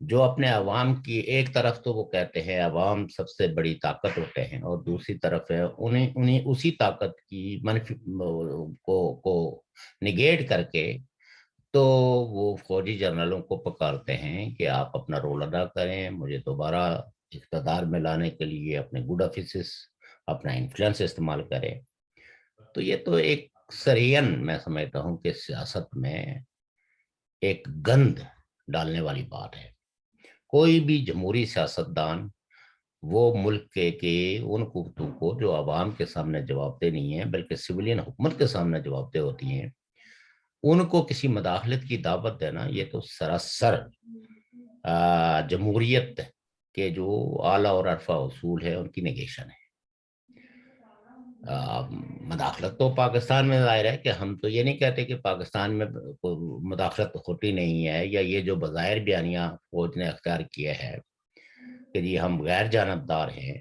جو اپنے عوام کی ایک طرف تو وہ کہتے ہیں عوام سب سے بڑی طاقت ہوتے ہیں، اور دوسری طرف ہے انہیں اسی طاقت کی منفی کو نگیٹ کر کے تو وہ فوجی جنرلوں کو پکارتے ہیں کہ آپ اپنا رول ادا کریں، مجھے دوبارہ اقتدار میں لانے کے لیے اپنے گڈ آفیسز، اپنا انفلوئنس استعمال کریں۔ تو یہ تو ایک سرین میں سمجھتا ہوں کہ سیاست میں ایک گند ڈالنے والی بات ہے۔ کوئی بھی جمہوری سیاستدان وہ ملک کے ان قوتوں کو جو عوام کے سامنے جواب دہ نہیں ہیں بلکہ سویلین حکومت کے سامنے جواب دہ ہوتی ہیں، ان کو کسی مداخلت کی دعوت دینا یہ تو سراسر جمہوریت کے جو اعلیٰ اور عرفہ اصول ہے ان کی نگیشن ہے۔ مداخلت تو پاکستان میں ظاہر ہے کہ ہم تو یہ نہیں کہتے کہ پاکستان میں مداخلت ہوتی نہیں ہے، یا یہ جو بظاہر بیانیہ فوج نے اختیار کیا ہے کہ جی ہم غیر جانبدار ہیں،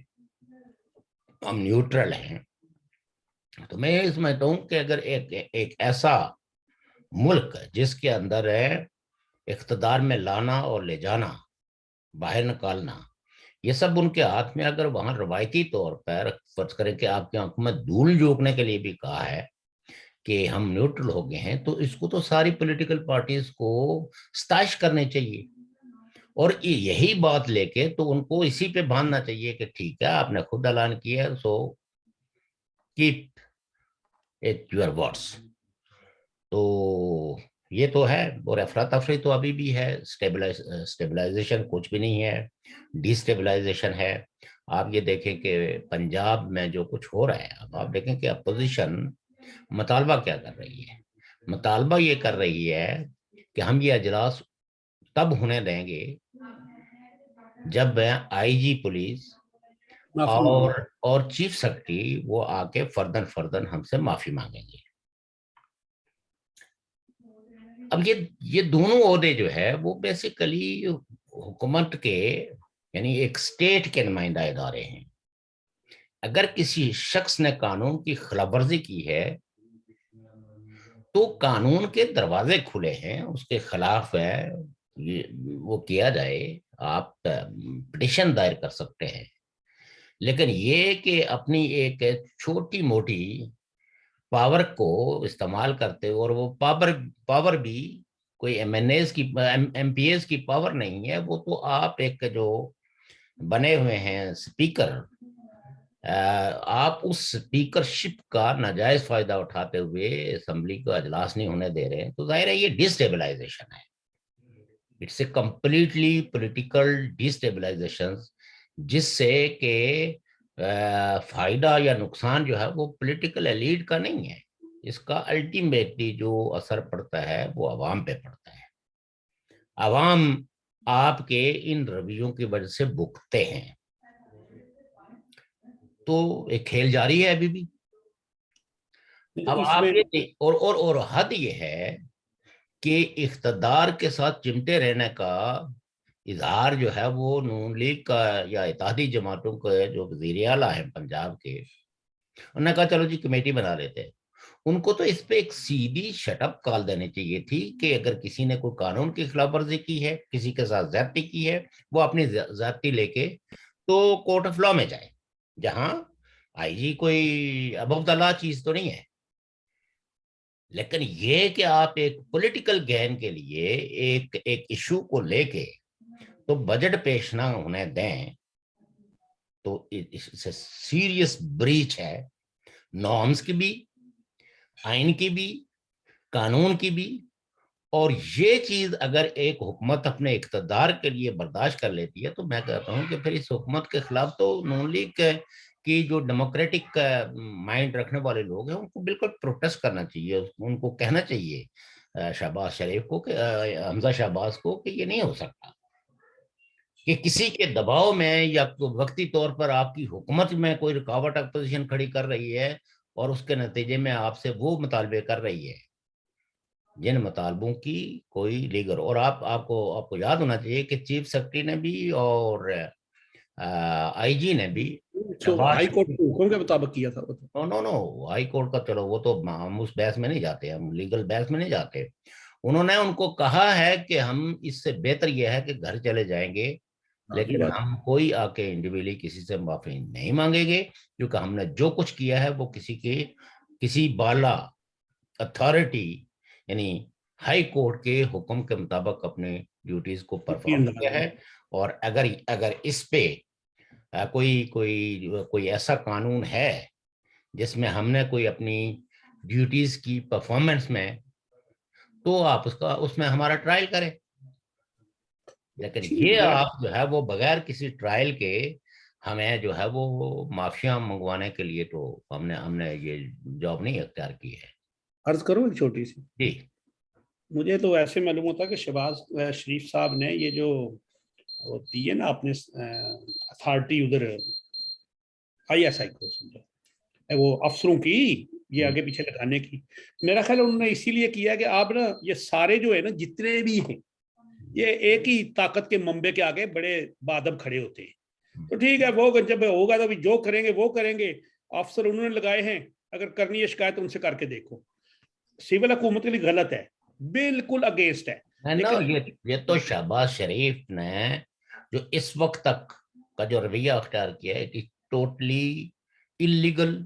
ہم نیوٹرل ہیں، تو میں یہ سمجھتا ہوں کہ اگر ایک ایسا ملک جس کے اندر ہے اقتدار میں لانا اور لے جانا، باہر نکالنا، یہ سب ان کے ہاتھ میں، اگر وہاں روایتی طور پر فرض کریں کہ آپ کی آنکھوں میں دھول جھونکنے کے لیے بھی کہا ہے کہ ہم نیوٹرل ہو گئے ہیں، تو اس کو تو ساری پولیٹیکل پارٹیز کو ستائش کرنے چاہیے، اور یہی بات لے کے تو ان کو اسی پہ باندھنا چاہیے کہ ٹھیک ہے آپ نے خود اعلان کیا ہے، so keep it your words. تو یہ تو ہے، اور افراتفری تو ابھی بھی ہے، اسٹیبلائزیشن کچھ بھی نہیں ہے، ڈی اسٹیبلائزیشن ہے۔ آپ یہ دیکھیں کہ پنجاب میں جو کچھ ہو رہا ہے، اب آپ دیکھیں کہ اپوزیشن مطالبہ کیا کر رہی ہے، مطالبہ یہ کر رہی ہے کہ ہم یہ اجلاس تب ہونے دیں گے جب آئی جی پولیس اور چیف سیکرٹری وہ آ کے فردن ہم سے معافی مانگیں گے۔ اب یہ دونوں عہدے جو ہے وہ بیسیکلی حکومت کے، یعنی ایک سٹیٹ کے نمائندہ ادارے ہیں۔ اگر کسی شخص نے قانون کی خلاف ورزی کی ہے تو قانون کے دروازے کھلے ہیں، اس کے خلاف ہے وہ کیا جائے، آپ پٹیشن دائر کر سکتے ہیں، لیکن یہ کہ اپنی ایک چھوٹی موٹی پاور کو استعمال کرتے، اور وہ پاور بھی کوئی ایم پی ایز کی پاور نہیں ہے، وہ تو آپ ایک جو بنے ہوئے ہیں اسپیکر، آپ اس اسپیکر شپ کا ناجائز فائدہ اٹھاتے ہوئے اسمبلی کو اجلاس نہیں ہونے دے رہے ہیں، تو ظاہر ہے یہ ڈیسٹیبلائزیشن ہے، اٹس اے کمپلیٹلی پولیٹیکل ڈیسٹیبلائزیشن، جس سے کہ فائدہ یا نقصان جو ہے وہ پولیٹیکل ایلیٹ کا نہیں ہے، اس کا الٹیمیٹلی جو اثر پڑتا ہے وہ عوام پہ پڑتا ہے۔ عوام آپ کے ان رویوں کی وجہ سے بھگتے ہیں۔ تو ایک کھیل جاری ہے ابھی بھی۔ اب آپ یہ اور حد یہ ہے کہ اقتدار کے ساتھ چمٹے رہنے کا اظہار جو ہے وہ نون لیگ کا یا اتحادی جماعتوں کے جو وزیر اعلیٰ ہیں پنجاب کے، انہوں نے کہا چلو جی کمیٹی بنا لیتے ہیں۔ ان کو تو اس پہ ایک سیدھی شٹ اپ کال دینی چاہیے تھی کہ اگر کسی نے کوئی قانون کی خلاف ورزی کی ہے، کسی کے ساتھ زیادتی کی ہے، وہ اپنی زیادتی لے کے تو کورٹ آف لا میں جائے، جہاں آئی جی کوئی ابو دی لا چیز تو نہیں ہے۔ لیکن یہ کہ آپ ایک پولیٹیکل گین کے لیے ایک ایشو کو لے کے تو بجٹ پیش نہ ہونے دیں، تو سیریس بریچ ہے نارمز کی بھی، آئین کی بھی، قانون کی بھی۔ اور یہ چیز اگر ایک حکومت اپنے اقتدار کے لیے برداشت کر لیتی ہے تو میں کہتا ہوں کہ پھر اس حکومت کے خلاف تو نون لیگ کی جو ڈیموکریٹک مائنڈ رکھنے والے لوگ ہیں ان کو بالکل پروٹیسٹ کرنا چاہیے، ان کو کہنا چاہیے شہباز شریف کو کہ حمزہ شہباز کو کہ یہ نہیں ہو سکتا کہ کسی کے دباؤ میں یا وقتی طور پر آپ کی حکومت میں کوئی رکاوٹ اپوزیشن کھڑی کر رہی ہے اور اس کے نتیجے میں آپ سے وہ مطالبے کر رہی ہے جن مطالبوں کی کوئی لیگر، اور آپ کو یاد ہونا چاہیے کہ چیف سیکرٹری نے بھی اور آئی جی نے بھی ہائی کورٹ کے حکم کے مطابق کیا تھا۔ نو ہائی کورٹ کا چلو وہ تو ہم اس بحث میں نہیں جاتے، ہم لیگل بحث میں نہیں جاتے، انہوں نے ان کو کہا ہے کہ ہم اس سے بہتر یہ ہے کہ گھر چلے جائیں گے، لیکن ہم کوئی آ کے انڈیویجولی کسی سے معافی نہیں مانگیں گے، کیونکہ ہم نے جو کچھ کیا ہے وہ کسی بالا اتھارٹی یعنی ہائی کورٹ کے حکم کے مطابق اپنے ڈیوٹیز کو پرفارم کیا ہے۔ اور اگر اس پہ کوئی ایسا قانون ہے جس میں ہم نے کوئی اپنی ڈیوٹیز کی پرفارمنس میں، تو آپ اس میں ہمارا ٹرائل کریں، لیکن یہ آپ جو ہے وہ بغیر کسی ٹرائل کے ہمیں جو ہے وہ معافیاں منگوانے کے لیے تو ہم نے یہ جاب نہیں اختیار کی ہے۔ عرض کروں ایک چھوٹی سی؟ جی، مجھے تو ایسے معلوم ہوتا ہے کہ شہباز شریف صاحب نے یہ جو دی ہے نا اپنے اتھارٹی ادھر ISI کو سمجھو وہ افسروں کی یہ آگے پیچھے لگانے کی، میرا خیال ہے انہوں نے اسی لیے کیا کہ آپ نا یہ سارے جو ہے نا جتنے بھی ہیں یہ ایک ہی طاقت کے منبع کے آگے بڑے بادب کھڑے ہوتے ہیں، تو ٹھیک ہے وہ جب ہوگا تو جو کریں گے وہ کریں گے، افسر انہوں نے لگائے ہیں، اگر کرنی ہے شکایت ان سے کر کے دیکھو۔ سول حکومت کے لیے غلط ہے، بالکل اگینسٹ ہے، لیکن یہ تو شہباز شریف نے جو اس وقت تک کا جو رویہ اختیار کیا ہے کہ ٹوٹلی اللیگل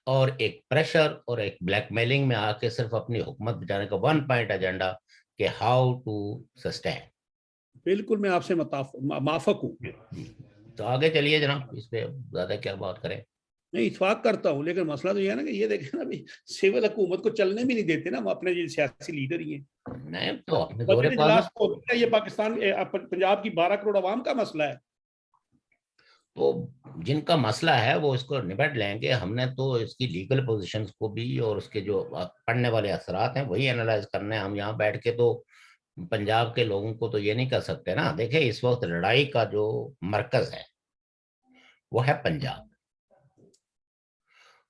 اور ایک پریشر اور ایک بلیک میلنگ میں آ کے صرف اپنی حکومت بچانے کا 1 پوائنٹ ایجنڈا کہ ہاؤ ٹو سسٹین۔ بالکل میں آپ سے موافق ہوں۔ تو آگے چلیے جناب، اس پہ زیادہ کیا بات کریں؟ نہیں اتفاق کرتا ہوں، لیکن مسئلہ تو یہ ہے نا کہ یہ دیکھیں نا بھی سول حکومت کو چلنے بھی نہیں دیتے نا، وہ اپنے جو سیاسی لیڈر ہی ہیں۔ نہیں تو اپنے بجٹ اجلاس کو یہ پاکستان پنجاب کی 12 کروڑ عوام کا مسئلہ ہے، تو جن کا مسئلہ ہے وہ اس کو نبٹ لیں گے، ہم نے تو اس کی لیگل پوزیشنز کو بھی اور اس کے جو پڑھنے والے اثرات ہیں وہی انالائز کرنے ہیں۔ ہم یہاں بیٹھ کے تو پنجاب کے لوگوں کو تو یہ نہیں کر سکتے نا۔ دیکھیں اس وقت لڑائی کا جو مرکز ہے وہ ہے پنجاب،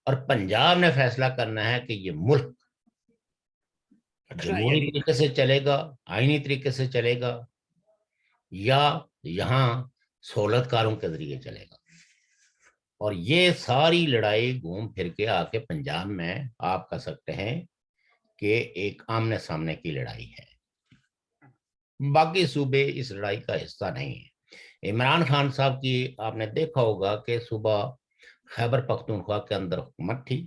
اور پنجاب نے فیصلہ کرنا ہے کہ یہ ملک جمہوری طریقے سے چلے گا، آئینی طریقے سے چلے گا، یا یہاں سہولت کاروں کے ذریعے چلے گا۔ اور یہ ساری لڑائی گھوم پھر کے آ کے پنجاب میں آپ کہہ سکتے ہیں کہ ایک آمنے سامنے کی لڑائی ہے، باقی صوبے اس لڑائی کا حصہ نہیں ہے۔ عمران خان صاحب کی آپ نے دیکھا ہوگا کہ صوبہ خیبر پختونخوا کے اندر حکومت تھی،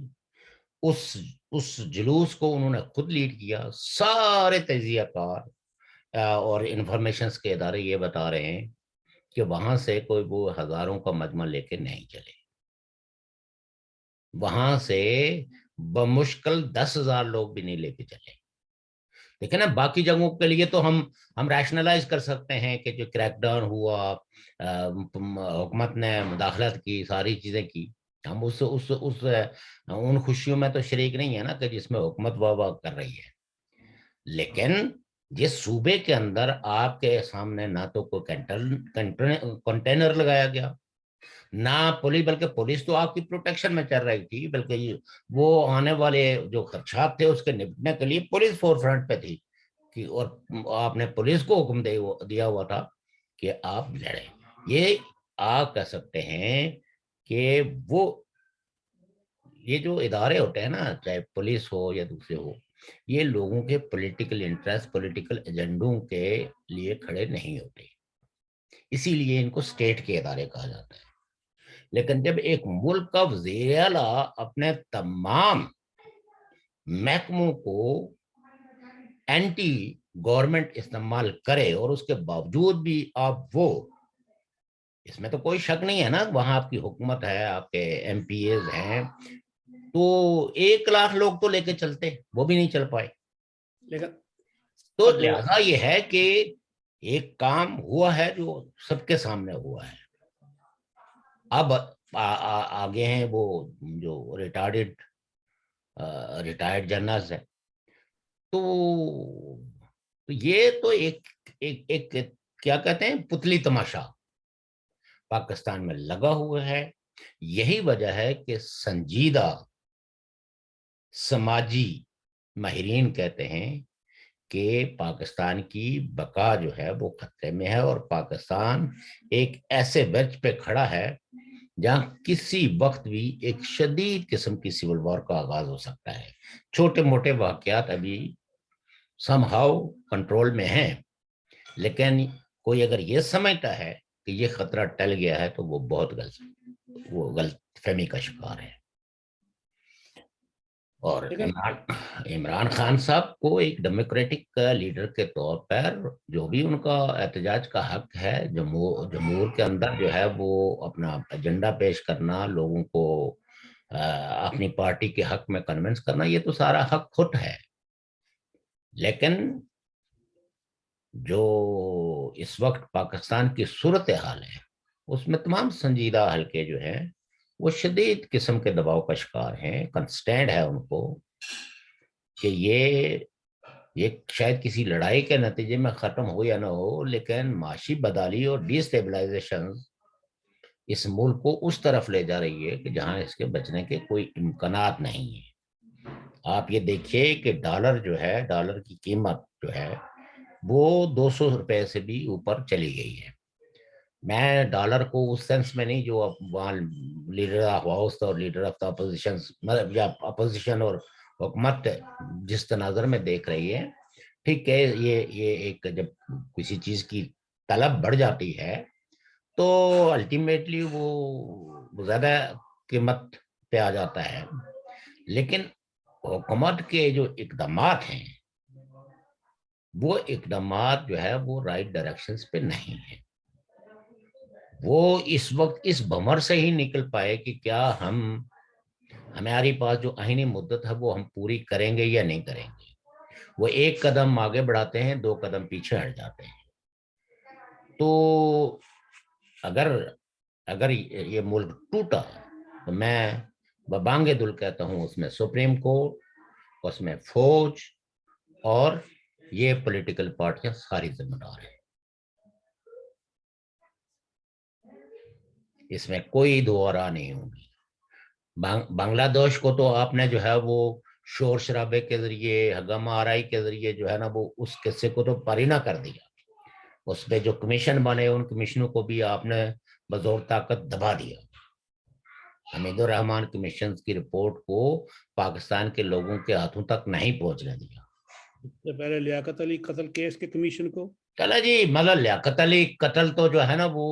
اس جلوس کو انہوں نے خود لیڈ کیا۔ سارے تجزیہ کار اور انفارمیشنز کے ادارے یہ بتا رہے ہیں کہ وہاں سے کوئی وہ ہزاروں کا مجمع لے کے نہیں چلے، وہاں سے بمشکل 10,000 لوگ بھی نہیں لے کے چلے۔ دیکھیں نا باقی جگہوں کے لیے تو ہم ریشنلائز کر سکتے ہیں کہ جو کریک ڈاؤن ہوا، حکومت نے مداخلت کی، ساری چیزیں کی، ہم ان خوشیوں میں تو شریک نہیں ہے نا کہ جس میں حکومت واہ کر رہی ہے۔ لیکن جس صوبے کے اندر آپ کے سامنے نہ تو کوئی کنٹینر لگایا گیا، نہ پولیس، بلکہ پولیس تو آپ کی پروٹیکشن میں چل رہی تھی، بلکہ وہ آنے والے جو خدشات تھے اس کے نپٹنے کے لیے پولیس فور فرنٹ پہ تھی کہ، اور آپ نے پولیس کو حکم دیا ہوا تھا کہ آپ لڑیں۔ یہ آپ کہہ سکتے ہیں کہ وہ یہ جو ادارے ہوتے ہیں نا، چاہے پولیس ہو یا دوسرے ہو، یہ لوگوں کے پولیٹیکل انٹرسٹ، پولیٹیکل ایجنڈوں کے لیے کھڑے نہیں ہوتے، اسی لیے ان کو سٹیٹ کے ادارے کہا جاتا ہے۔ لیکن جب ایک ملک کا وزیر اعلیٰ اپنے تمام محکموں کو اینٹی گورنمنٹ استعمال کرے، اور اس کے باوجود بھی آپ اس میں تو کوئی شک نہیں ہے نا، وہاں آپ کی حکومت ہے، آپ کے ایم پی ایز ہیں، تو 1,00,000 لوگ تو لے کے چلتے، وہ بھی نہیں چل پائے۔ تو لہذا یہ ہے کہ ایک کام ہوا ہے جو سب کے سامنے ہوا ہے۔ اب آگے ہیں وہ جو ریٹائرڈ جنرلز ہیں، تو یہ تو ایک کیا کہتے ہیں پتلی تماشا پاکستان میں لگا ہوا ہے۔ یہی وجہ ہے کہ سنجیدہ سماجی ماہرین کہتے ہیں کہ پاکستان کی بقا جو ہے وہ خطرے میں ہے، اور پاکستان ایک ایسے ویج پہ کھڑا ہے جہاں کسی وقت بھی ایک شدید قسم کی سول وار کا آغاز ہو سکتا ہے۔ چھوٹے موٹے واقعات ابھی سم ہاؤ کنٹرول میں ہیں، لیکن کوئی اگر یہ سمجھتا ہے کہ یہ خطرہ ٹل گیا ہے تو وہ بہت غلط فہمی کا شکار ہے۔ اور لیکن عمران خان صاحب کو ایک ڈیموکریٹک لیڈر کے طور پر جو بھی ان کا احتجاج کا حق ہے، جمہور کے اندر جو ہے وہ اپنا ایجنڈا پیش کرنا، لوگوں کو اپنی پارٹی کے حق میں کنونس کرنا، یہ تو سارا حق خود ہے۔ لیکن جو اس وقت پاکستان کی صورتحال ہے اس میں تمام سنجیدہ حلقے جو ہیں وہ شدید قسم کے دباؤ کا شکار ہیں۔ کنسٹینڈ ہے ان کو کہ یہ شاید کسی لڑائی کے نتیجے میں ختم ہو یا نہ ہو، لیکن معاشی بدحالی اور ڈی اسٹیبلائزیشن اس ملک کو اس طرف لے جا رہی ہے کہ جہاں اس کے بچنے کے کوئی امکانات نہیں ہیں۔ آپ یہ دیکھیے کہ ڈالر جو ہے، ڈالر کی قیمت جو ہے وہ 200 روپے سے بھی اوپر چلی گئی ہے۔ میں ڈالر کو اس سینس میں نہیں جو وہاں لیڈر آف ہاؤس اور لیڈر آف دا اپوزیشن یا اپوزیشن اور حکومت جس تناظر میں دیکھ رہی ہے، ٹھیک ہے، یہ ایک جب کسی چیز کی طلب بڑھ جاتی ہے تو الٹیمیٹلی وہ زیادہ قیمت پہ آ جاتا ہے، لیکن حکومت کے جو اقدامات ہیں وہ اقدامات جو ہے وہ رائٹ ڈائریکشنز پہ نہیں ہیں۔ وہ اس وقت اس بھمر سے ہی نکل پائے کہ کیا ہماری پاس جو آئینی مدت ہے وہ ہم پوری کریں گے یا نہیں کریں گے۔ وہ ایک قدم آگے بڑھاتے ہیں، 2 قدم پیچھے ہٹ جاتے ہیں۔ تو اگر یہ ملک ٹوٹا تو میں ببانگ دل کہتا ہوں اس میں سپریم کورٹ، اس میں فوج اور یہ پولیٹیکل پارٹیاں ساری ذمہ دار ہیں۔ اس میں کوئی دو راہ نہیں ہوگی۔ بنگلہ دیش کو تو آپ نے جو ہے وہ شور شرابے کے ذریعے، ہنگامہ آرائی کے ذریعے جو ہے نا وہ اس قصے کو تو پاری نہ کر دیا۔ اس پہ جو کمیشن بنے ان کمیشنوں کو بھی آپ نے بزور طاقت دبا دیا۔ حمید الرحمان کمیشن کی رپورٹ کو پاکستان کے لوگوں کے ہاتھوں تک نہیں پہنچنے دیا۔ اس سے پہلے لیاقت علی قتل کیس کے کمیشن کو چلا جی، مطلب لیاقت علی قتل تو جو ہے نا وہ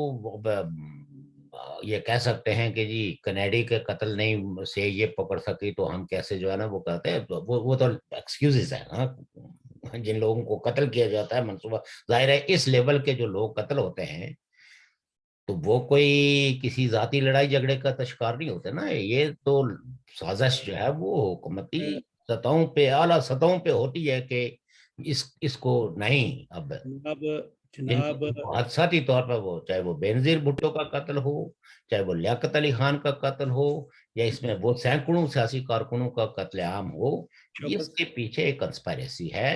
یہ کہہ سکتے ہیں کہ جی کنیڈی کے قتل نہیں سے یہ پکڑ سکی تو ہم کیسے جو ہے نا وہ کہتے ہیں، وہ تو ایکسکیوزز ہے نا۔ جن لوگوں کو قتل کیا جاتا ہے منصوبہ، ظاہر ہے اس لیول کے جو لوگ قتل ہوتے ہیں تو وہ کوئی کسی ذاتی لڑائی جھگڑے کا شکار نہیں ہوتے نا، یہ تو سازش جو ہے وہ حکومتی سطحوں پہ، اعلیٰ سطحوں پہ ہوتی ہے کہ اس کو نہیں اب جناب حادثاتی طور پر وہ چاہے وہ بینظیر بھٹو کا قتل ہو، چاہے وہ لیاقت علی خان کا قتل ہو، یا اس میں وہ سینکڑوں سیاسی کارکنوں کا قتل عام ہو، اس کے پیچھے ایک کنسپائریسی ہے۔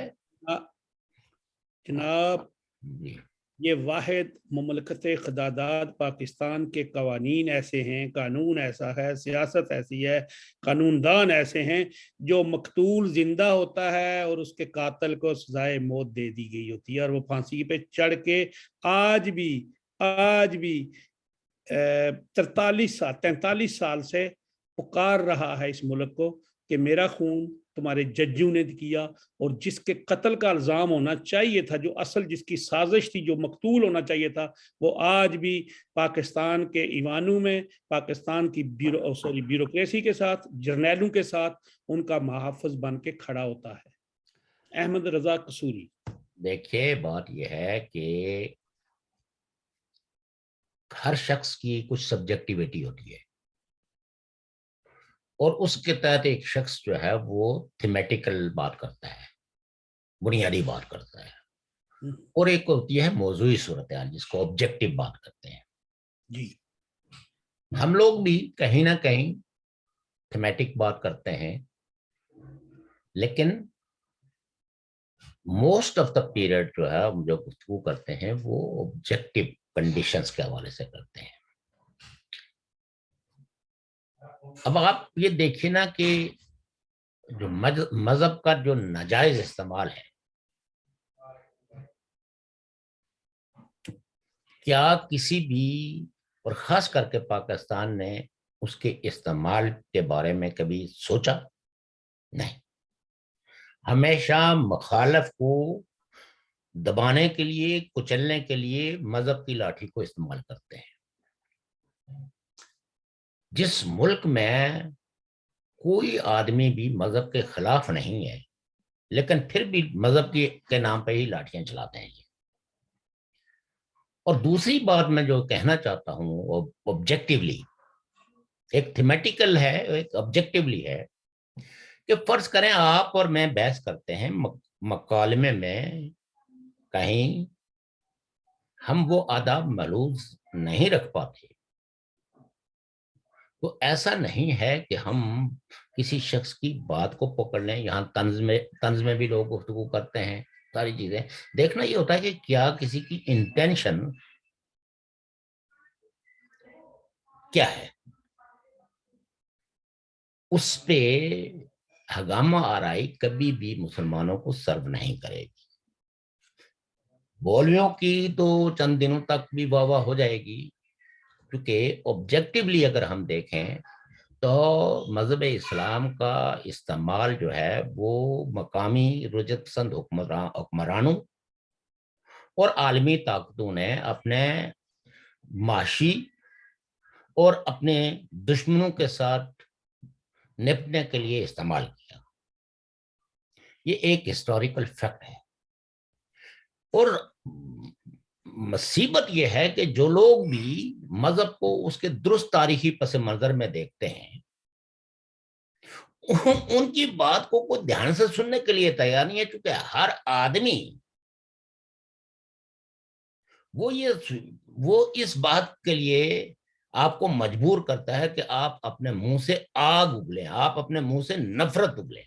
جناب جی یہ واحد مملکت خداداد پاکستان کے قوانین ایسے ہیں، قانون ایسا ہے، سیاست ایسی ہے، قانون دان ایسے ہیں جو مقتول زندہ ہوتا ہے اور اس کے قاتل کو سزائے موت دے دی گئی ہوتی ہے، اور وہ پھانسی پہ چڑھ کے آج بھی 43 سال سے پکار رہا ہے اس ملک کو کہ میرا خون تمہارے ججوں نے کیا، اور جس کے قتل کا الزام ہونا چاہیے تھا، جو اصل جس کی سازش تھی، جو مقتول ہونا چاہیے تھا، وہ آج بھی پاکستان کے ایوانوں میں، پاکستان کی بیوروکریسی کے ساتھ، جرنیلوں کے ساتھ ان کا محافظ بن کے کھڑا ہوتا ہے۔ احمد رضا قصوری۔ دیکھیے بات یہ ہے کہ ہر شخص کی کچھ سبجیکٹیویٹی ہوتی ہے، اور اس کے تحت ایک شخص جو ہے وہ تھیمیٹیکل بات کرتا ہے، بنیادی بات کرتا ہے، اور ایک ہوتی ہے موضوعی صورتحال جس کو آبجیکٹو بات کرتے ہیں۔ جی ہم لوگ بھی کہیں نہ کہیں تھیمیٹک بات کرتے ہیں، لیکن موسٹ آف دا پیریڈ جو ہے ہم جو گفتگو کرتے ہیں وہ آبجیکٹو کنڈیشنز کے حوالے سے کرتے ہیں۔ اب آپ یہ دیکھیں نا کہ جو مذہب کا جو ناجائز استعمال ہے، کیا کسی بھی، اور خاص کر کے پاکستان نے اس کے استعمال کے بارے میں کبھی سوچا؟ نہیں۔ ہمیشہ مخالف کو دبانے کے لیے، کچلنے کے لیے مذہب کی لاٹھی کو استعمال کرتے ہیں۔ جس ملک میں کوئی آدمی بھی مذہب کے خلاف نہیں ہے لیکن پھر بھی مذہب کے نام پہ ہی لاٹھیاں چلاتے ہیں۔ اور دوسری بات میں جو کہنا چاہتا ہوں آبجیکٹیولی، ایک تھیمیٹیکل ہے، ایک آبجیکٹیولی ہے، کہ فرض کریں آپ اور میں بحث کرتے ہیں مکالمے میں، کہیں ہم وہ آداب ملحوظ نہیں رکھ پاتے، تو ایسا نہیں ہے کہ ہم کسی شخص کی بات کو پکڑ لیں۔ یہاں طنز میں بھی لوگ گفتگو کرتے ہیں، ساری چیزیں دیکھنا یہ ہوتا ہے کہ کیا کسی کی انٹینشن کیا ہے، اس پہ ہنگامہ آرائی کبھی بھی مسلمانوں کو سرو نہیں کرے گی۔ مولویوں کی تو چند دنوں تک بھی واہ واہ ہو جائے گی، کیونکہ آبجیکٹیولی اگر ہم دیکھیں تو مذہب اسلام کا استعمال جو ہے وہ مقامی رجت پسند حکمرانوں اور عالمی طاقتوں نے اپنے معاشی اور اپنے دشمنوں کے ساتھ نپٹنے کے لیے استعمال کیا۔ یہ ایک ہسٹوریکل فیکٹ ہے۔ اور مصیبت یہ ہے کہ جو لوگ بھی مذہب کو اس کے درست تاریخی پس منظر میں دیکھتے ہیں، ان کی بات کو کوئی دھیان سے سننے کے لیے تیار نہیں ہے، چونکہ ہر آدمی وہ اس بات کے لیے آپ کو مجبور کرتا ہے کہ آپ اپنے منہ سے آگ اگلیں، آپ اپنے منہ سے نفرت اگلیں،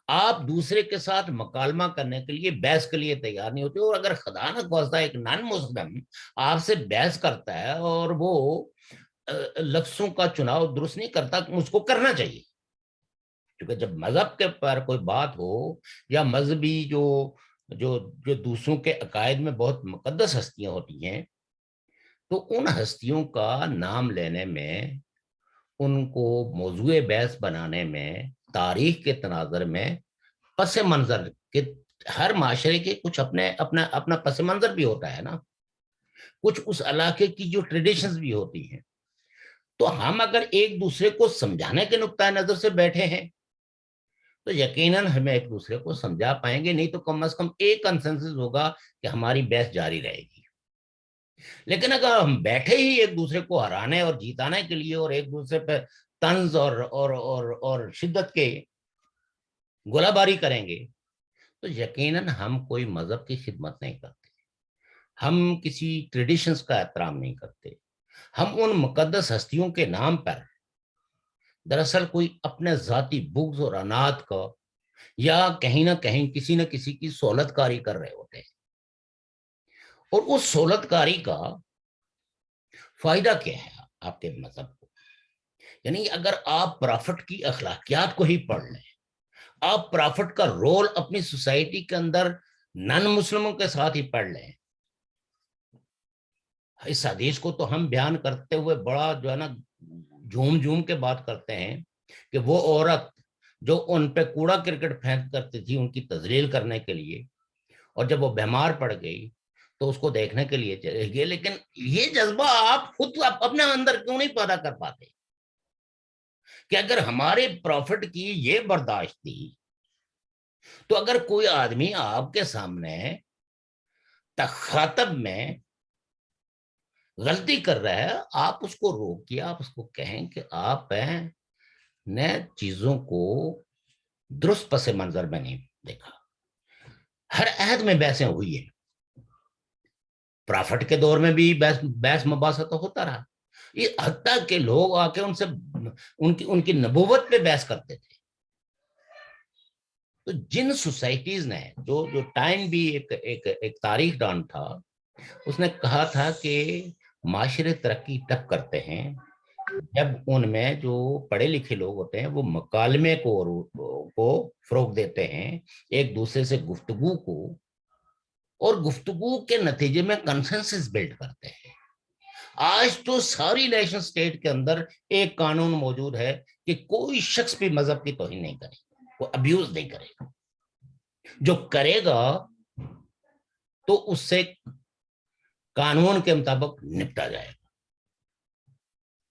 آپ دوسرے کے ساتھ مکالمہ کرنے کے لیے، بحث کے لیے تیار نہیں ہوتے۔ اور اگر خدا نہ خواستہ ایک نان مسلم آپ سے بحث کرتا ہے اور وہ لفظوں کا چناؤ درست نہیں کرتا، مجھ کو کرنا چاہیے، کیونکہ جب مذہب کے پر کوئی بات ہو یا مذہبی جو دوسروں کے عقائد میں بہت مقدس ہستیاں ہوتی ہیں، تو ان ہستیوں کا نام لینے میں، ان کو موضوع بحث بنانے میں، تاریخ کے تناظر میں، پس منظر کے، ہر معاشرے کے کچھ اپنا پس منظر بھی ہوتا ہے نا، کچھ اس علاقے کی جو ٹریڈیشنز بھی ہوتی ہیں۔ تو ہم اگر ایک دوسرے کو سمجھانے کے نقطۂ نظر سے بیٹھے ہیں تو یقیناً ہمیں ایک دوسرے کو سمجھا پائیں گے، نہیں تو کم از کم ایک کنسنسس ہوگا کہ ہماری بحث جاری رہے گی۔ لیکن اگر ہم بیٹھے ہی ایک دوسرے کو ہرانے اور جیتانے کے لیے اور ایک دوسرے پہ طنز اور شدت کے گولہ باری کریں گے تو یقیناً ہم کوئی مذہب کی خدمت نہیں کرتے، ہم کسی ٹریڈیشنز کا احترام نہیں کرتے، ہم ان مقدس ہستیوں کے نام پر دراصل کوئی اپنے ذاتی بغض اور عناد کا یا کہیں نہ کہیں کسی نہ کسی کی سہولت کاری کر رہے ہوتے ہیں۔ اور اس سہولت کاری کا فائدہ کیا ہے آپ کے مذہب کو؟ یعنی اگر آپ پرافٹ کی اخلاقیات کو ہی پڑھ لیں، آپ پرافٹ کا رول اپنی سوسائٹی کے اندر نان مسلموں کے ساتھ ہی پڑھ لیں، اس حدیث کو تو ہم بیان کرتے ہوئے بڑا جو ہے نا جھوم کے بات کرتے ہیں کہ وہ عورت جو ان پہ کوڑا کرکٹ پھینک کرتی تھی ان کی تذلیل کرنے کے لیے، اور جب وہ بیمار پڑ گئی تو اس کو دیکھنے کے لیے چلے گئے، لیکن یہ جذبہ آپ خود اپنے اندر کیوں نہیں پیدا کر پاتے کہ اگر ہمارے پروفٹ کی یہ برداشت تھی تو اگر کوئی آدمی آپ کے سامنے تخاطب میں غلطی کر رہا ہے، آپ اس کو روکیے، آپ اس کو کہیں کہ آپ نے چیزوں کو درست پس منظر میں نہیں دیکھا۔ ہر عہد میں بحثیں ہوئی ہیں، پرافٹ کے دور میں بھی بحث مباحثہ تو ہوتا رہا، یہ حتیٰ کہ لوگ آ کے ان کی نبوت پہ بحث کرتے تھے۔ تو جن سوسائٹیز نے جو ٹائم بھی ایک تاریخ دان تھا، اس نے کہا تھا کہ معاشرے ترقی تب کرتے ہیں جب ان میں جو پڑھے لکھے لوگ ہوتے ہیں وہ مکالمے کو فروغ دیتے ہیں، ایک دوسرے سے گفتگو کو، اور گفتگو کے نتیجے میں کنسنسس بلڈ کرتے ہیں۔ آج تو ساری نیشن سٹیٹ کے اندر ایک قانون موجود ہے کہ کوئی شخص بھی مذہب کی توہین نہیں کرے گا، وہ ابیوز نہیں کرے گا۔ جو کرے گا تو اس سے قانون کے مطابق نپٹا جائے گا.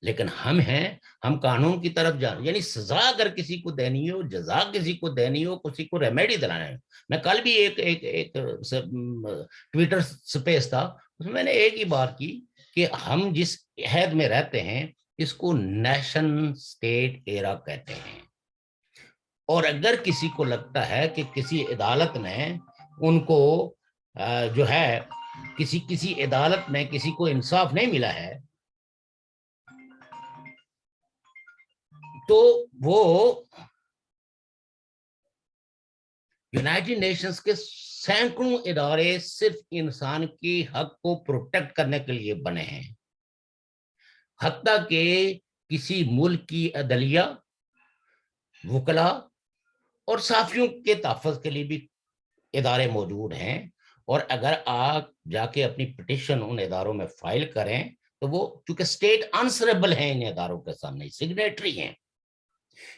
لیکن ہم قانون کی طرف یعنی سزا اگر کسی کو دینی ہو, جزا کسی کو دینی ہو, کسی کو ریمیڈی دلانا ہے. میں کل بھی ایک ٹویٹر سپیس تھا, اس میں نے ایک ہی بات کی کہ ہم جس عہد میں رہتے ہیں اس کو نیشن سٹیٹ ایرا کہتے ہیں, اور اگر کسی کو لگتا ہے کہ کسی عدالت نے ان کو جو ہے کسی عدالت میں کسی کو انصاف نہیں ملا ہے, تو وہ یونائٹڈ نیشنز کے سینکڑوں ادارے صرف انسان کی حق کو پروٹیکٹ کرنے کے لیے بنے ہیں. حتیٰ کہ کسی ملک کی عدلیہ, وکلا اور صحافیوں کے تحفظ کے لیے بھی ادارے موجود ہیں. اور اگر آپ جا کے اپنی پٹیشن ان اداروں میں فائل کریں تو وہ چونکہ اسٹیٹ آنسریبل ہیں ان اداروں کے سامنے, سگنیٹری ہیں.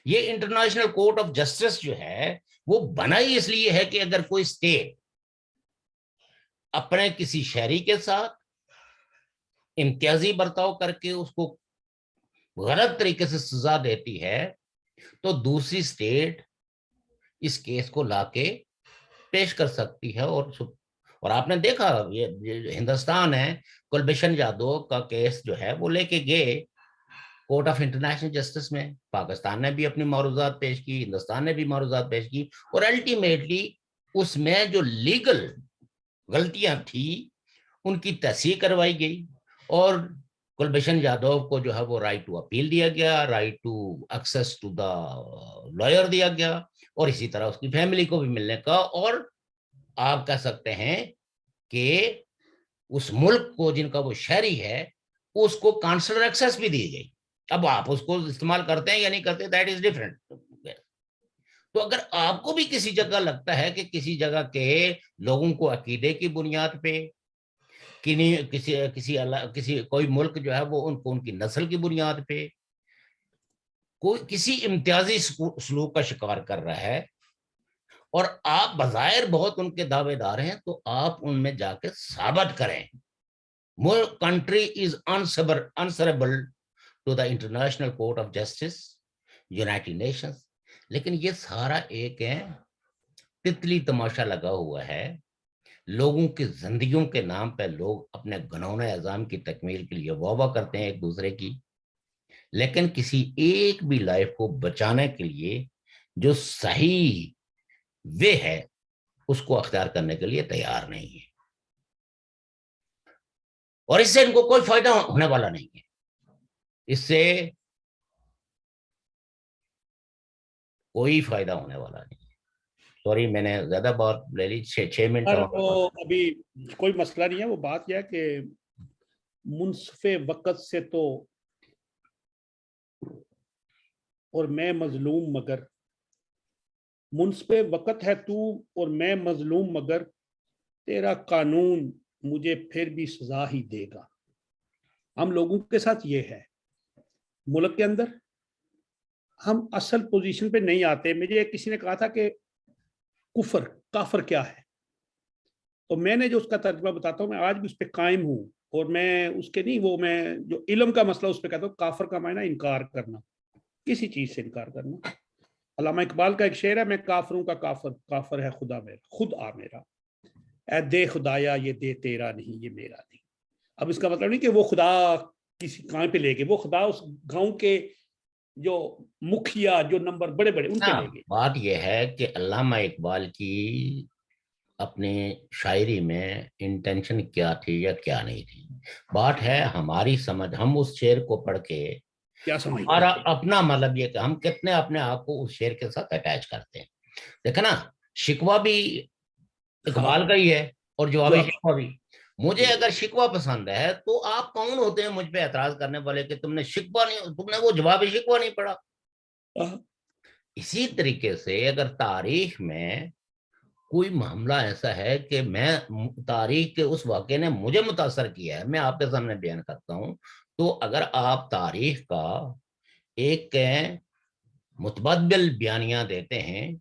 یہ انٹرنیشنل کورٹ آف جسٹس جو ہے وہ بنا ہی اس لیے ہے کہ اگر کوئی اسٹیٹ اپنے کسی شہری کے ساتھ امتیازی برتاؤ کر کے اس کو غلط طریقے سے سزا دیتی ہے تو دوسری اسٹیٹ اس کیس کو لا کے پیش کر سکتی ہے. اور آپ نے دیکھا یہ ہندوستان ہے, کلبھوشن یادو کا کیس جو ہے وہ لے کے گئے کورٹ آف انٹرنیشنل جسٹس میں. پاکستان نے بھی اپنی معروضات پیش کی, ہندوستان نے بھی معروضات پیش کی, اور الٹیمیٹلی اس میں جو لیگل غلطیاں تھی ان کی تصحیح کروائی گئی, اور کلبھوشن یادو کو جو ہے وہ رائٹ ٹو اپیل دیا گیا, right to access to the lawyer دیا گیا, اور اسی طرح اس کی فیملی کو بھی ملنے کا, اور آپ کہہ سکتے ہیں کہ اس ملک کو جن کا وہ شہری ہے اس کو کانسلر ایکسیس بھی دی گئی. اب آپ اس کو استعمال کرتے ہیں یا نہیں کرتے, دیٹ از ڈفرنٹ. تو اگر آپ کو بھی کسی جگہ لگتا ہے کہ کسی جگہ کے لوگوں کو عقیدے کی بنیاد پہ کوئی ملک جو ہے وہ ان کو ان کی نسل کی بنیاد پہ کوئی کسی امتیازی سلوک کا شکار کر رہا ہے اور آپ بظاہر بہت ان کے دعوے دار ہیں, تو آپ ان میں جا کے ثابت کریں. Country is answerable to the International Court of Justice, United Nations. لیکن یہ سارا ایک ہے تتلی تماشا لگا ہوا ہے. لوگوں کی زندگیوں کے نام پہ لوگ اپنے گناہوں عظام کی تکمیل کے لیے واہ کرتے ہیں ایک دوسرے کی, لیکن کسی ایک بھی لائف کو بچانے کے لیے جو صحیح وے ہے اس کو اختیار کرنے کے لیے تیار نہیں ہے. اور اس سے ان کو کوئی فائدہ ہونے والا نہیں ہے. اس سے کوئی فائدہ ہونے والا نہیں ہے. سوری میں نے زیادہ بات لے لی, 6 منٹ. وہ ابھی کوئی مسئلہ نہیں ہے. وہ بات یہ ہے کہ منصف وقت سے تو اور میں مظلوم مگر, منصف وقت ہے تو اور میں مظلوم مگر, تیرا قانون مجھے پھر بھی سزا ہی دے گا. ہم لوگوں کے ساتھ یہ ہے, ملک کے اندر ہم اصل پوزیشن پہ نہیں آتے. مجھے کسی نے کہا تھا کہ کافر کیا ہے, تو میں نے جو اس کا ترجمہ بتاتا ہوں, میں آج بھی اس پہ قائم ہوں, اور میں اس کے نہیں, وہ میں جو علم کا مسئلہ اس پہ کہتا ہوں. کافر کا معنی انکار کرنا, کسی چیز سے انکار کرنا. علامہ اقبال کا ایک شعر ہے, میں کافروں کا کافر, کافر ہے خدا میرا, خود آ میرا, اے دے خدایا یہ دے تیرا نہیں یہ میرا نہیں. اب اس کا مطلب نہیں کہ وہ خدا کسی گاؤں پہ لے گئے, وہ خدا اس گاؤں کے جو مکھیا جو نمبر بڑے بڑے ان پہ لے گئے. بات یہ ہے کہ علامہ اقبال کی اپنی شاعری میں انٹینشن کیا تھی یا کیا نہیں تھی. بات ہے ہماری سمجھ, ہم اس شعر کو پڑھ کے کیا سمجھ ہمارا اپنا مطلب یہ کہ ہم کتنے اپنے آپ کو اس شعر کے ساتھ اٹیچ کرتے ہیں. دیکھا نا, شکوہ بھی اقبال کا ہی ہے اور جواب شکوہ بھی. مجھے اگر شکوہ پسند ہے تو آپ کون ہوتے ہیں مجھ پہ اعتراض کرنے والے کہ تم نے شکوہ نہیں, تم نے وہ جواب شکوہ نہیں پڑھا. اسی طریقے سے اگر تاریخ میں کوئی معاملہ ایسا ہے کہ میں تاریخ کے اس واقعے نے مجھے متاثر کیا ہے, میں آپ کے سامنے بیان کرتا ہوں, تو اگر آپ تاریخ کا ایک متبادل بیانیہ دیتے ہیں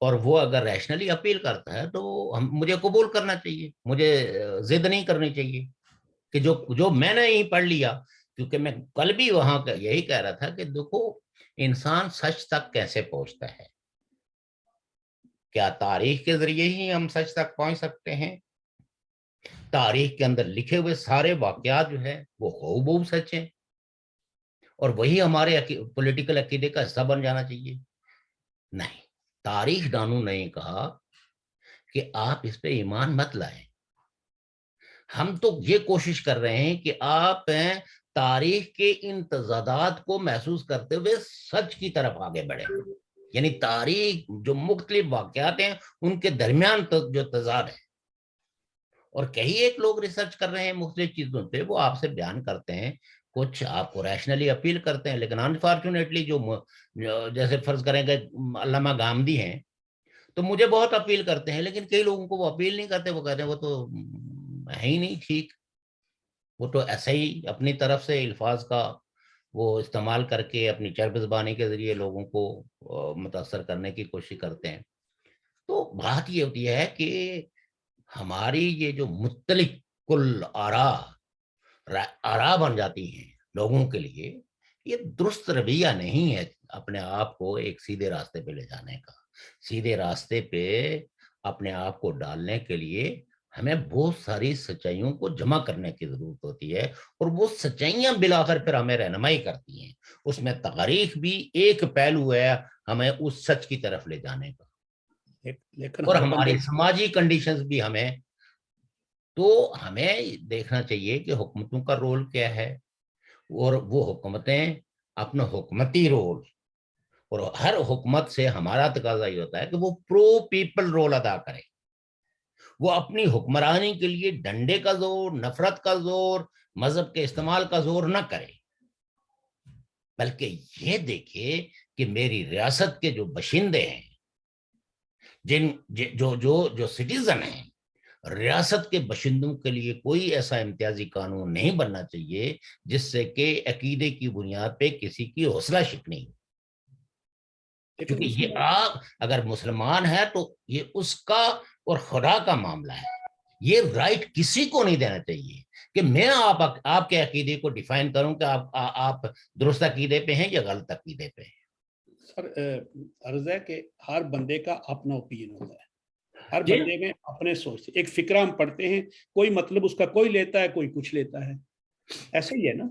اور وہ اگر ریشنلی اپیل کرتا ہے تو مجھے قبول کرنا چاہیے, مجھے ضد نہیں کرنی چاہیے کہ جو میں نے ہی پڑھ لیا. کیونکہ میں کل بھی وہاں یہی کہہ رہا تھا کہ دیکھو انسان سچ تک کیسے پہنچتا ہے, کیا تاریخ کے ذریعے ہی ہم سچ تک پہنچ سکتے ہیں؟ تاریخ کے اندر لکھے ہوئے سارے واقعات جو ہے وہ ہو بہو سچ ہیں, اور وہی ہمارے پولیٹیکل عقیدے کا حصہ بن جانا چاہیے؟ نہیں, تاریخ دانوں نے کہا کہ آپ اس پہ ایمان مت لائیں. ہم تو یہ کوشش کر رہے ہیں کہ آپ تاریخ کے ان تضادات کو محسوس کرتے ہوئے سچ کی طرف آگے بڑھیں. یعنی تاریخ جو مختلف واقعات ہیں ان کے درمیان جو تضاد ہے, اور کئی ایک لوگ ریسرچ کر رہے ہیں مختلف چیزوں پہ, وہ آپ سے بیان کرتے ہیں, کچھ آپ کو ریشنلی اپیل کرتے ہیں, لیکن انفارچونیٹلی جو جیسے فرض کریں کہ علامہ گامدی ہیں تو مجھے بہت اپیل کرتے ہیں, لیکن کئی لوگوں کو وہ اپیل نہیں کرتے, وہ کہتے ہیں وہ تو ہے ہی نہیں ٹھیک, وہ تو ایسے ہی اپنی طرف سے الفاظ کا وہ استعمال کر کے اپنی چرب زبانی کے ذریعے لوگوں کو متاثر کرنے کی کوشش کرتے ہیں. تو بات یہ ہوتی ہے کہ ہماری یہ جو مختلف کل آرا بن جاتی ہیں لوگوں کے لیے, یہ درست رویہ نہیں ہے اپنے آپ کو ایک سیدھے راستے پہ لے جانے کا. سیدھے راستے پہ اپنے آپ کو ڈالنے کے لیے ہمیں بہت ساری سچائیوں کو جمع کرنے کی ضرورت ہوتی ہے, اور وہ سچائیاں بلاخر پھر ہمیں رہنمائی کرتی ہیں. اس میں تاریخ بھی ایک پہلو ہے ہمیں اس سچ کی طرف لے جانے کا, لیکن اور ہر ہماری بندے سماجی کنڈیشنز بھی ہمیں, تو ہمیں دیکھنا چاہیے کہ حکومتوں کا رول کیا ہے, اور وہ حکومتیں اپنا حکومتی رول, اور ہر حکومت سے ہمارا تقاضا یہ ہوتا ہے کہ وہ پرو پیپل رول ادا کرے. وہ اپنی حکمرانی کے لیے ڈنڈے کا زور, نفرت کا زور, مذہب کے استعمال کا زور نہ کرے, بلکہ یہ دیکھے کہ میری ریاست کے جو باشندے ہیں, جو سٹیزن ہیں, ریاست کے باشندوں کے لیے کوئی ایسا امتیازی قانون نہیں بننا چاہیے جس سے کہ عقیدے کی بنیاد پہ کسی کی حوصلہ شکنی ہو. کیونکہ یہ آپ اگر مسلمان ہے تو یہ اس کا اور خدا کا معاملہ ہے. یہ رائٹ کسی کو نہیں دینا چاہیے کہ میں آپ کے عقیدے کو ڈیفائن کروں کہ آپ درست عقیدے پہ ہیں یا غلط عقیدے پہ ہیں. سر عرض ہے کہ ہر بندے کا اپنا اوپین ہوتا ہے, ہر بندے میں اپنے سوچ, ایک فکرہ ہم پڑھتے ہیں, کوئی مطلب اس کا کوئی لیتا ہے, کوئی کچھ لیتا ہے, ایسا ہی ہے نا,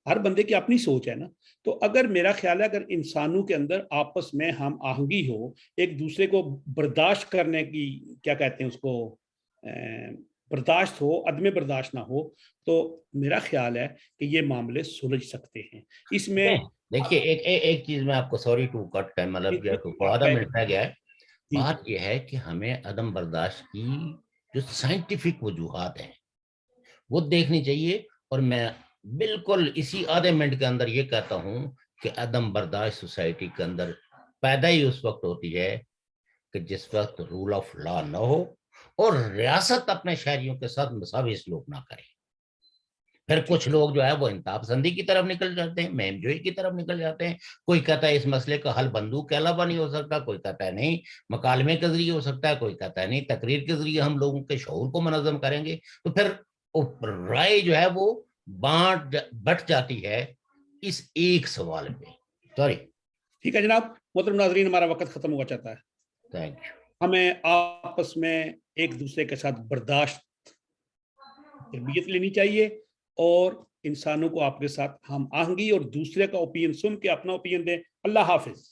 ہر بندے کی اپنی سوچ ہے نا. تو اگر میرا خیال ہے اگر انسانوں کے اندر آپس میں ہم آہنگی ہو, ایک دوسرے کو برداشت کرنے کی کیا کہتے ہیں اس کو, برداشت ہو, عدم برداشت نہ ہو, تو میرا خیال ہے کہ یہ معاملے سلجھ سکتے ہیں. اس میں دیکھیے ایک چیز میں آپ کو سوری ٹو کٹ ہے, مطلب آدھا منٹ رہ گیا ہے. بات یہ ہے کہ ہمیں عدم برداشت کی جو سائنٹیفک وجوہات ہیں وہ دیکھنی چاہیے, اور میں بالکل اسی آدھے منٹ کے اندر یہ کہتا ہوں کہ عدم برداشت سوسائٹی کے اندر پیدا ہی اس وقت ہوتی ہے کہ جس وقت رول آف لا نہ ہو اور ریاست اپنے شہریوں کے ساتھ مساوی سلوک نہ کرے. پھر کچھ لوگ جو ہے وہ انتہا پسندی کی طرف نکل جاتے ہیں, مہم جوئی کی طرف نکل جاتے ہیں. کوئی کہتا ہے اس مسئلے کا حل بندوق کے علاوہ نہیں ہو سکتا, کوئی کہتا ہے نہیں مکالمے کے ذریعے ہو سکتا ہے, کوئی کہتا ہے نہیں تقریر کے ذریعے ہم لوگوں کے شعور کو منظم کریں گے. تو پھر رائے جو ہے وہ بٹ جاتی ہے اس ایک سوال پہ. سوری. ٹھیک ہے جناب, محترم ناظرین, ہمارا وقت ختم ہوا چاہتا ہے. Thank you. ہمیں آپس میں ایک دوسرے کے ساتھ برداشت تربیت لینی چاہیے, اور انسانوں کو آپ کے ساتھ ہم آہنگی اور دوسرے کا اوپین سن کے اپنا اوپین دیں. اللہ حافظ.